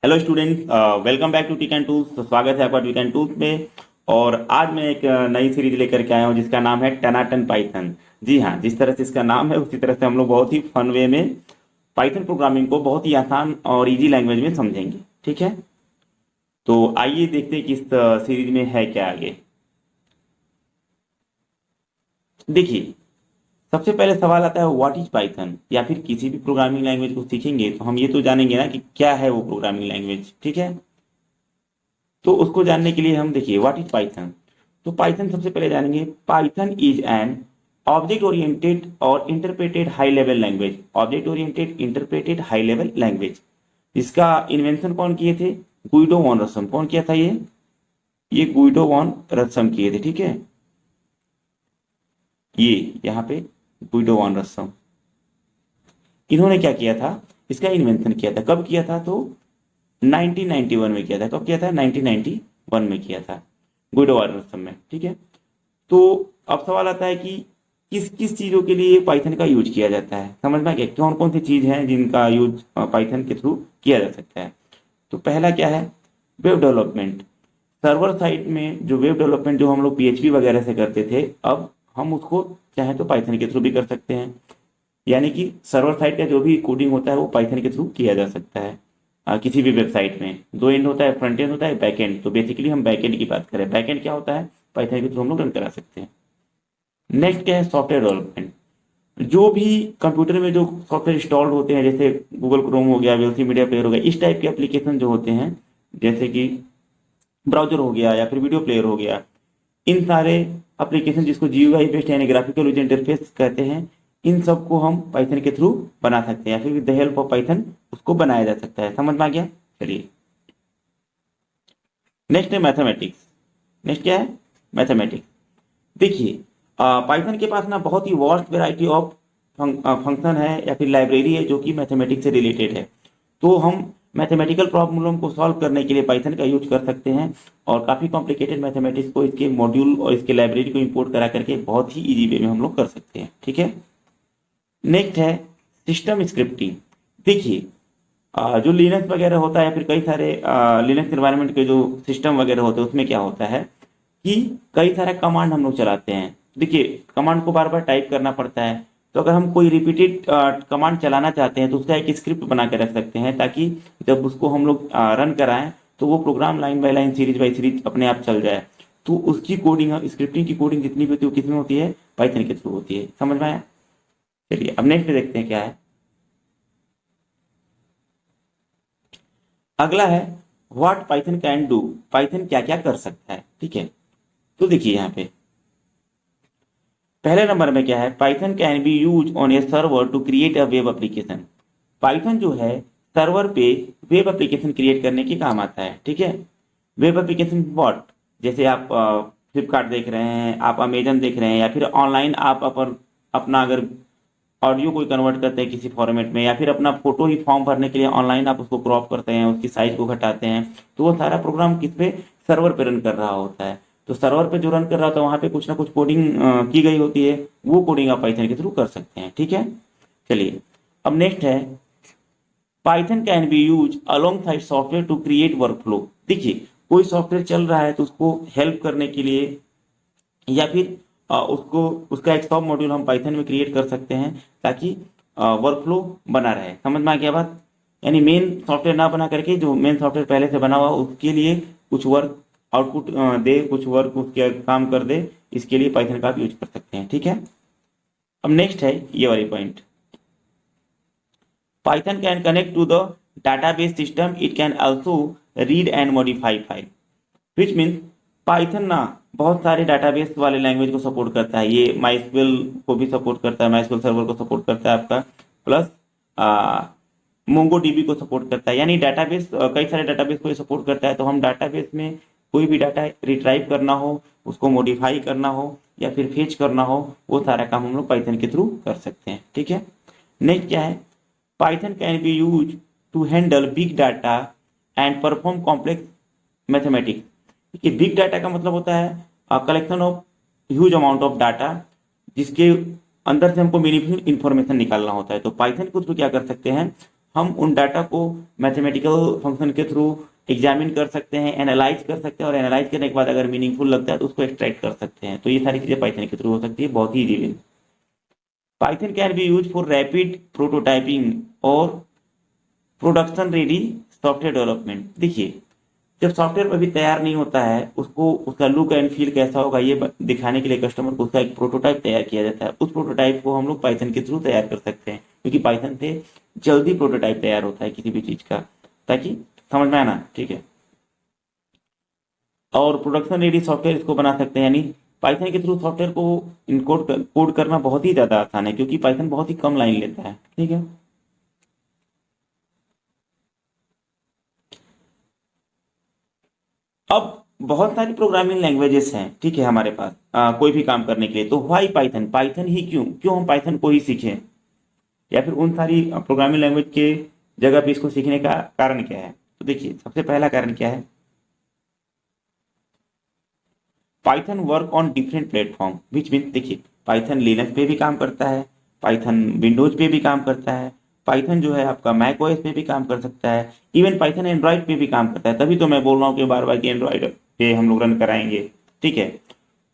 Hello student, welcome back to tick and tools. तो स्वागत है आपका टिक एंड टूल्स में। और आज मैं एक नई सीरीज लेकर के आया हूँ जिसका नाम है टनाटन पाइथन। जी हाँ, जिस तरह से इसका नाम है उसी तरह से हम लोग बहुत ही फन वे में पाइथन प्रोग्रामिंग को बहुत ही आसान और इजी लैंग्वेज में समझेंगे। ठीक है, तो आइए देखते हैं कि इस सीरीज में है क्या आगे। देखिए, सबसे पहले सवाल आता है व्हाट इज पाइथन। या फिर किसी भी प्रोग्रामिंग लैंग्वेज को सीखेंगे तो हम ये तो जानेंगे ना कि क्या है वो प्रोग्रामिंग लैंग्वेज। ठीक है, तो उसको जानने के लिए हम देखिए व्हाट इज पाइथन। तो पाइथन सबसे पहले जानेंगे। Python is an object oriented और interpreted high level language. Object oriented interpreted high level language, इसका इन्वेंशन कौन किए थे? Guido van Rossum. कौन किया था ये गुइडो वॉन रसम किए थे। ठीक है, ये यहाँ पे गुइडो वॉन रसम, इन्होंने क्या किया था? इसका इन्वेंशन किया था। कब किया था? तो 1991 में किया था। कब किया था? 1991 में किया था, गुइडो वॉन रसम में। ठीक है, तो अब सवाल आता है कि किस किस चीजों के लिए पाइथन का यूज किया जाता है। समझ में आ गया कौन कौन सी चीज है जिनका यूज पाइथन के थ्रू किया जा सकता है। तो पहला क्या है? Web development. सर्वर साइड में जो वेब डेवलपमेंट जो हम लोग पीएचपी वगैरह से करते थे, अब हम उसको चाहे तो पाइथन के थ्रू भी कर सकते हैं। यानी कि सर्वर साइड का जो भी कोडिंग होता है वो पाइथन के थ्रू किया जा सकता है। किसी भी वेबसाइट में दो एंड होता है, फ्रंट एंड होता है, बैक एंड। तो बेसिकली हम बैक एंड की बात करें, बैक एंड क्या होता है? पाइथन के थ्रू हम लोग रन करा सकते हैं। नेक्स्ट क्या है? Software development. जो भी कंप्यूटर में जो सॉफ्टवेयर इंस्टॉल्ड होते हैं, जैसे गूगल क्रोम हो गया, वीएलसी मीडिया प्लेयर हो गया, इस टाइप के एप्लीकेशन जो होते हैं, जैसे कि ब्राउजर हो गया या फिर वीडियो प्लेयर हो गया, इन सारे एप्लीकेशन जिसको जीयूआई बेस्ड यानी ग्राफिकल यूजर इंटरफेस कहते हैं, इन सब को हम पाइथन के थ्रू बना सकते हैं या फिर with the help of Python उसको बनाया जा सकता है। समझ में आ गया? चलिए, नेक्स्ट है मैथमेटिक्स। नेक्स्ट क्या है? मैथमेटिक्स। देखिए, पाइथन के पास ना बहुत ही वास्ट वेराइटी ऑफ फंक्शन है या फिर लाइब्रेरी है जो कि मैथमेटिक्स से रिलेटेड है। तो हम मैथमेटिकल प्रॉब्लम को सॉल्व करने के लिए पाइथन का यूज कर सकते हैं और काफ़ी कॉम्प्लिकेटेड मैथमेटिक्स को इसके मॉड्यूल और इसके लाइब्रेरी को इंपोर्ट करा करके बहुत ही इजी वे में हम लोग कर सकते हैं। ठीक है, नेक्स्ट है सिस्टम स्क्रिप्टिंग। देखिए, जो लिनक्स वगैरह होता है या फिर कई सारे लिनक्स एनवायरनमेंट के जो सिस्टम वगैरह होते हैं उसमें क्या होता है कि कई सारे कमांड हम लोग चलाते हैं। देखिए, कमांड को बार बार टाइप करना पड़ता है। तो अगर हम कोई रिपीटेड कमांड चलाना चाहते हैं तो उसका एक स्क्रिप्ट बना के रख सकते हैं, ताकि जब उसको हम लोग रन कराएं तो वो program line by line, series by series अपने आप चल जाए। तो उसकी कोडिंग, स्क्रिप्टिंग की कोडिंग जितनी भी होती है वो किसमें होती है? पाइथन के थ्रू होती है। समझ में आया? चलिए, अब नेक्स्ट देखते हैं क्या है। अगला है what Python can do. Python क्या क्या कर सकता है। ठीक है, तो देखिए यहाँ पे पहले नंबर में क्या है? Python can be use on a server to create a web application. Python जो है सर्वर पे वेब एप्लीकेशन क्रिएट करने के काम आता है। ठीक है, वेब एप्लीकेशन व्हाट? जैसे आप फ्लिपकार्ट देख रहे हैं, आप अमेजन देख रहे हैं, या फिर ऑनलाइन आप अपना अगर ऑडियो कोई कन्वर्ट करते हैं किसी फॉर्मेट में, या फिर अपना फोटो ही फॉर्म भरने के लिए ऑनलाइन आप उसको क्रॉप करते हैं, उसकी साइज को घटाते हैं, तो वो सारा प्रोग्राम किस पे? सर्वर पे रन कर रहा होता है। तो सर्वर पे जो रन कर रहा होता है वहां पे कुछ ना कुछ कोडिंग की गई होती है, वो कोडिंग आप पाइथन के थ्रू कर सकते हैं। ठीक है, चलिए, अब नेक्स्ट है Python can be use alongside software to create workflow. देखिए, कोई सॉफ्टवेयर चल रहा है तो उसको हेल्प करने के लिए या फिर उसको उसका एक सब मॉड्यूल हम पाइथन में क्रिएट कर सकते हैं ताकि वर्कफ्लो बना रहे। समझ में आ गया बात? यानी मेन सॉफ्टवेयर ना बना करके जो मेन सॉफ्टवेयर पहले से बना हुआ उसके लिए कुछ वर्क आउटपुट दे, कुछ वर्क उसके काम कर दे, इसके लिए पाइथन का आप यूज कर सकते हैं। ठीक है, अब नेक्स्ट है ये वाली point. Python can connect to the database system, it can also read and modify file, which means Python ना बहुत सारे डाटाबेस वाले लैंग्वेज को सपोर्ट करता है। ये माइस्क्वेल को भी सपोर्ट करता है, माइस्क्वेल सर्वर को सपोर्ट करता है आपका, प्लस मोंगो डीबी को सपोर्ट करता है। यानी डाटाबेस, कई सारे डाटाबेस को ये सपोर्ट करता है। तो हम डाटाबेस में कोई भी डाटा रिट्राइव करना हो, उसको मॉडिफाई करना हो या फिर फेच करना हो, वो सारा काम हम लोग पाइथन के थ्रू कर सकते हैं। ठीक है, नेक्स्ट क्या है? Python can be use to handle big data and perform complex mathematics. देखिए, बिग डाटा का मतलब होता है collection of huge amount of data, जिसके अंदर से हमको मीनिंगफुल इंफॉर्मेशन निकालना होता है। तो पाइथन को थ्रू क्या कर सकते हैं? हम उन डाटा को मैथमेटिकल फंक्शन के थ्रू एग्जामिन कर सकते हैं, एनालाइज कर सकते हैं, और एनालाइज करने के बाद अगर मीनिंगफुल लगता है तो उसको एक्सट्रैक्ट कर सकते हैं। तो ये सारी चीजें पाइथन के थ्रू हो सकती है बहुत ही easily. Python can be use for rapid prototyping और प्रोडक्शन रेडी सॉफ्टवेयर डेवलपमेंट। देखिए, जब सॉफ्टवेयर अभी तैयार नहीं होता है, उसको उसका लुक एंड फील कैसा होगा ये दिखाने के लिए कस्टमर को उसका एक प्रोटोटाइप तैयार किया जाता है। उस प्रोटोटाइप को हम लोग पाइथन के थ्रू तैयार कर सकते हैं, क्योंकि पाइथन से जल्दी प्रोटोटाइप तैयार होता है किसी भी चीज का, ताकि समझ में आना, ठीक है। और प्रोडक्शन रेडी सॉफ्टवेयर इसको बना सकते हैं, यानी पाइथन के थ्रू सॉफ्टवेयर को कोड करना बहुत ही ज्यादा आसान है, क्योंकि पाइथन बहुत ही कम लाइन लेता है, ठीक है। अब बहुत सारी प्रोग्रामिंग लैंग्वेजेस हैं, ठीक है, हमारे पास कोई भी काम करने के लिए। तो व्हाई पाइथन, पाइथन ही क्यों, क्यों हम पाइथन को ही सीखें, या फिर उन सारी प्रोग्रामिंग लैंग्वेज के जगह पे इसको सीखने का कारण क्या है? तो देखिए, सबसे पहला कारण क्या है, Python work on different platform which mean, देखिए पाइथन लिनक्स पे भी काम करता है, पाइथन विंडोज पे भी काम करता है, पाइथन जो है आपका मैक ओएस पे भी काम कर सकता है, इवन पाइथन एंड्रॉइड पे भी काम करता है। तभी तो मैं बोल रहा हूँ कि बार बार कि एंड्रॉइड पे हम लोग रन कराएंगे, ठीक है।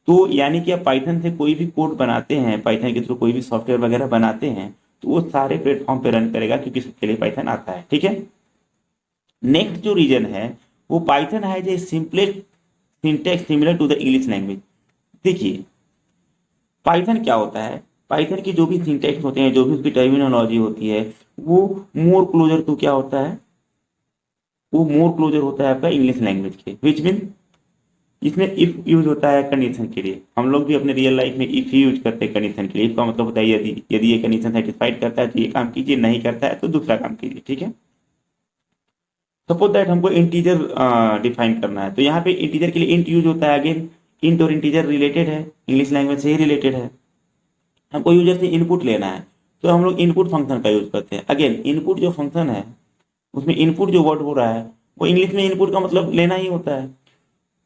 तो यानी कि आप पाइथन से कोई भी कोड बनाते हैं, पाइथन के थ्रू कोई भी सॉफ्टवेयर वगैरह बनाते हैं, तो वो सारे प्लेटफॉर्म पे रन करेगा, क्योंकि सबके लिए पाइथन आता है, ठीक है। नेक्स्ट जो रीजन है, वो Python has a simplest syntax similar to the English language. देखिए, पाइथन क्या होता है, पाइथन की जो भी सिंटैक्स होते हैं, जो भी उसकी टर्मिनोलॉजी होती है, वो मोर क्लोजर टू क्या होता है, वो मोर क्लोजर होता है आपका इंग्लिश लैंग्वेज के, विच मीन इसमें इफ यूज होता है कंडीशन के लिए। हम लोग भी अपने रियल लाइफ में इफ ही यूज करते हैं कंडीशन के लिए। इफ का मतलब होता है यदि, यदि ये कंडीशन सेटिस्फाइड करता है तो ये काम कीजिए, नहीं करता है तो दूसरा काम कीजिए, ठीक है। सपोज दैट हमको इंटीजर डिफाइन करना है, तो यहाँ पे इंटीजर के लिए इंट यूज होता है। अगेन इंट और इंटीजर रिलेटेड है, इंग्लिश लैंग्वेज से ही रिलेटेड है। हमको यूजर से इनपुट लेना है, तो हम लोग इनपुट फंक्शन का यूज करते हैं। अगेन इनपुट जो फंक्शन है, उसमें इनपुट जो वर्ड हो रहा है, वो इंग्लिश में इनपुट का मतलब लेना ही होता है।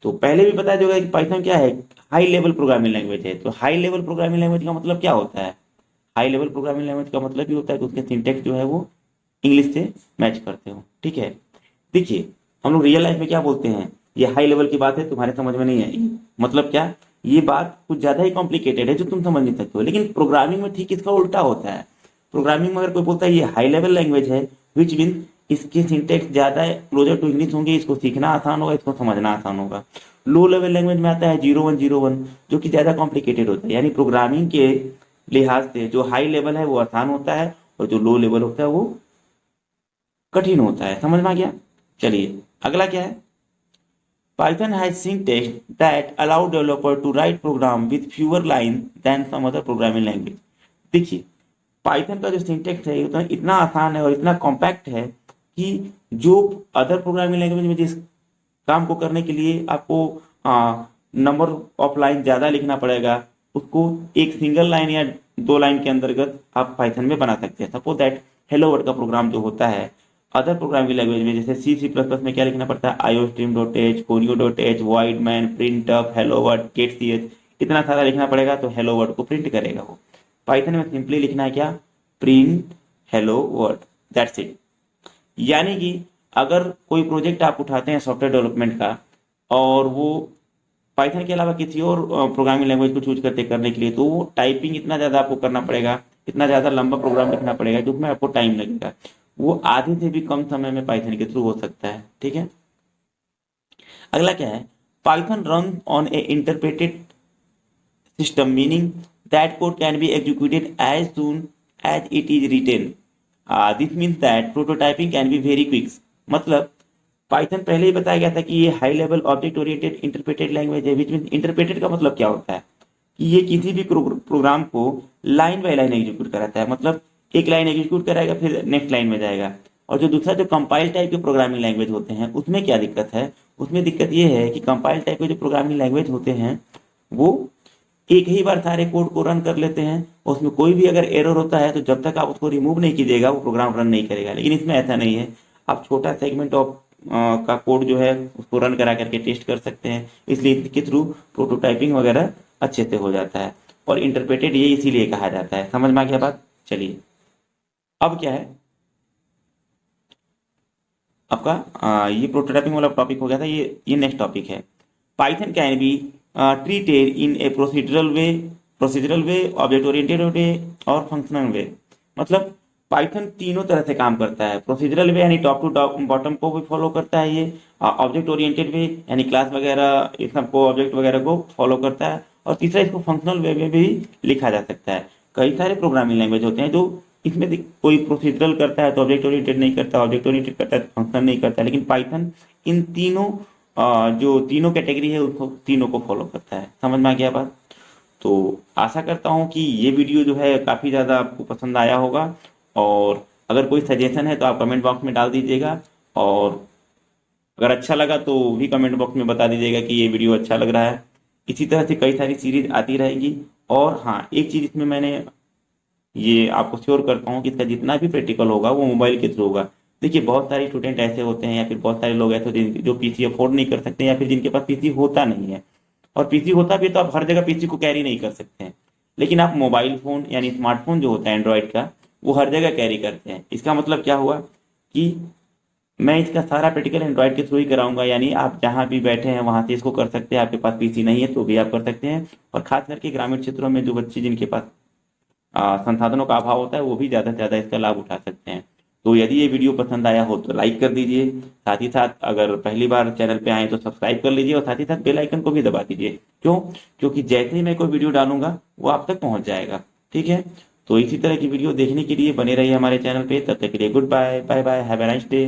तो पहले भी बताया होगा कि पाइथन क्या है, हाई लेवल प्रोग्रामिंग लैंग्वेज है। तो हाई लेवल प्रोग्रामिंग लैंग्वेज का मतलब क्या होता है, हाई लेवल प्रोग्रामिंग लैंग्वेज का मतलब ही होता है कि उसके सिंटेक्स जो है वो इंग्लिश से मैच करते हो, ठीक है। देखिए, हम लोग रियल लाइफ में क्या बोलते हैं, ये हाई लेवल की बात है, तुम्हारे समझ में नहीं आएगी, मतलब क्या, ये बात कुछ ज्यादा ही कॉम्प्लिकेटेड है जो तुम समझ नहीं सकते हो। लेकिन प्रोग्रामिंग में ठीक इसका उल्टा होता है। प्रोग्रामिंग में अगर कोई बोलता है ये हाई लेवल लैंग्वेज है, विच मीन इसके सिंटेक्स ज्यादा क्लोजर टू इंग्लिश होंगे, इसको सीखना आसान होगा, इसको समझना आसान होगा। लो लेवल लैंग्वेज में आता है 0101, जो कि ज्यादा कॉम्प्लिकेटेड होता है। यानी प्रोग्रामिंग के लिहाज से जो हाई लेवल है वो आसान होता है, और जो लो लेवल होता है वो कठिन होता है। समझ में आ गया? चलिए अगला क्या है, Python has syntax that allow developer to write program with fewer lines than some other programming language। देखिए, पाइथन का जो सिंटेक्स है इतना इतना आसान है और इतना कॉम्पैक्ट है कि जो अदर प्रोग्रामिंग लैंग्वेज में जिस काम को करने के लिए आपको नंबर ऑफ लाइन ज्यादा लिखना पड़ेगा, उसको एक सिंगल लाइन या दो लाइन के अंतर्गत आप पाइथन में बना सकते हैं। सपोज दैट हेलो वर्ड का प्रोग्राम जो होता है अदर प्रोग्रामिंग लैंग्वेज में, जैसे सी प्लस प्लस में क्या लिखना पड़ता है, iostream.h, conio.h, void main, printf, hello world, getch, इतना सारा लिखना पड़ेगा तो हेलो वर्ड को प्रिंट करेगा वो। पाइथन में सिंपली लिखना है क्या, print hello word, that's it. यानी कि अगर कोई प्रोजेक्ट आप उठाते हैं सॉफ्टवेयर डेवलपमेंट का, और वो पाइथन के अलावा किसी और प्रोग्रामिंग लैंग्वेज को चूज करने के लिए, तो वो टाइपिंग इतना ज्यादा आपको करना पड़ेगा, इतना ज्यादा लंबा प्रोग्राम लिखना पड़ेगा, जिसमें आपको टाइम लगेगा। वो आधे से भी कम समय में पाइथन के थ्रू हो सकता है, ठीक है। अगला क्या है, Python run on a interpreted system, meaning that code can be executed as soon as it is written. This means that prototyping can be very quick. मतलब पाइथन पहले ही बताया गया था कि ये high level object oriented interpreted language है, which mean interpreted का मतलब क्या होता है कि ये किसी भी प्रोग्राम को लाइन बाय लाइन एग्जीक्यूट कराता है। मतलब एक लाइन एग्जीक्यूट कराएगा फिर नेक्स्ट लाइन में जाएगा। और जो दूसरा जो कंपाइल टाइप के प्रोग्रामिंग लैंग्वेज होते हैं, उसमें क्या दिक्कत है, उसमें दिक्कत ये है कि कंपाइल टाइप के जो प्रोग्रामिंग लैंग्वेज होते हैं वो एक ही बार सारे कोड को रन कर लेते हैं, और उसमें कोई भी अगर एरर होता है तो जब तक आप उसको रिमूव नहीं कीजिएगा वो प्रोग्राम रन नहीं करेगा। लेकिन इसमें ऐसा नहीं है, आप छोटा सेगमेंट ऑफ का कोड जो है उसको रन करा करके टेस्ट कर सकते हैं, इसलिए इसके थ्रू प्रोटोटाइपिंग वगैरह अच्छे से हो जाता है। और इंटरप्रेटेड ये इसीलिए कहा जाता है। समझ में आ गया बात? चलिए अब क्या है, आपका ये प्रोटोटाइपिंग वाला टॉपिक हो गया था। ये नेक्स्ट टॉपिक है। Python can be treated in a procedural way, object oriented way और फंक्शनल वे। मतलब पाइथन तीनों तरह से काम करता है। प्रोसीजरल वे यानी टॉप टू टॉप बॉटम को भी फॉलो करता है ये। ऑब्जेक्ट ओरिएंटेड वे यानी क्लास वगैरह इस सबको, ऑब्जेक्ट वगैरह को फॉलो करता है। और तीसरा, इसको फंक्शनल वे में भी लिखा जा सकता है। कई सारे प्रोग्रामिंग लैंग्वेज होते हैं जो इसमें कोई प्रोसीजरल करता है तो ऑब्जेक्ट ओरिएंटेड नहीं करता, ऑब्जेक्ट ओरिएंटेड करता है तो फंक्शनल नहीं करता, लेकिन पाइथन इन तीनों जो तीनों कैटेगरी है उसको तीनों को फॉलो करता है। समझ में आ गया बात? तो आशा करता हूँ कि ये वीडियो जो है काफ़ी ज़्यादा आपको पसंद आया होगा। और अगर कोई सजेशन है तो आप कमेंट बॉक्स में डाल दीजिएगा। और अगर अच्छा लगा तो भी कमेंट बॉक्स में बता दीजिएगा कि ये वीडियो अच्छा लग रहा है। इसी तरह से कई सारी सीरीज आती रहेगी। और हाँ, एक चीज़ इसमें मैंने ये आपको श्योर करता हूँ कि इसका जितना भी प्रैक्टिकल होगा वो मोबाइल के थ्रू होगा। देखिए, बहुत सारे स्टूडेंट ऐसे होते हैं या फिर बहुत सारे लोग ऐसे होते हैं जो पीसी अफोर्ड नहीं कर सकते, या फिर जिनके पास पीसी होता नहीं है। और पीसी होता भी है तो आप हर जगह पीसी को कैरी नहीं कर सकते हैं। लेकिन आप मोबाइल फ़ोन यानी स्मार्टफोन जो होता है एंड्रॉयड का, वो हर जगह कैरी करते हैं। इसका मतलब क्या हुआ कि मैं इसका सारा प्रैक्टिकल एंड्रॉयड के थ्रू ही कराऊंगा। यानी आप जहाँ भी बैठे हैं वहाँ से इसको कर सकते हैं। आपके पास पीसी नहीं है तो भी आप कर सकते हैं। और खास करके ग्रामीण क्षेत्रों में जो बच्चे जिनके पास संसाधनों का अभाव होता है वो भी ज़्यादा से ज़्यादा इसका लाभ उठा सकते हैं। तो यदि ये वीडियो पसंद आया हो तो लाइक कर दीजिए। साथ ही साथ अगर पहली बार चैनल पे आए तो सब्सक्राइब कर लीजिए और साथ ही साथ बेल आइकन को भी दबा दीजिए। क्यों? क्योंकि जैसे ही मैं कोई वीडियो डालूंगा वो आप तक पहुंच जाएगा। ठीक है? तो इसी तरह की वीडियो देखने के लिए बने रहिए हमारे चैनल पे। तब तक के लिए goodbye, bye bye, have a nice day.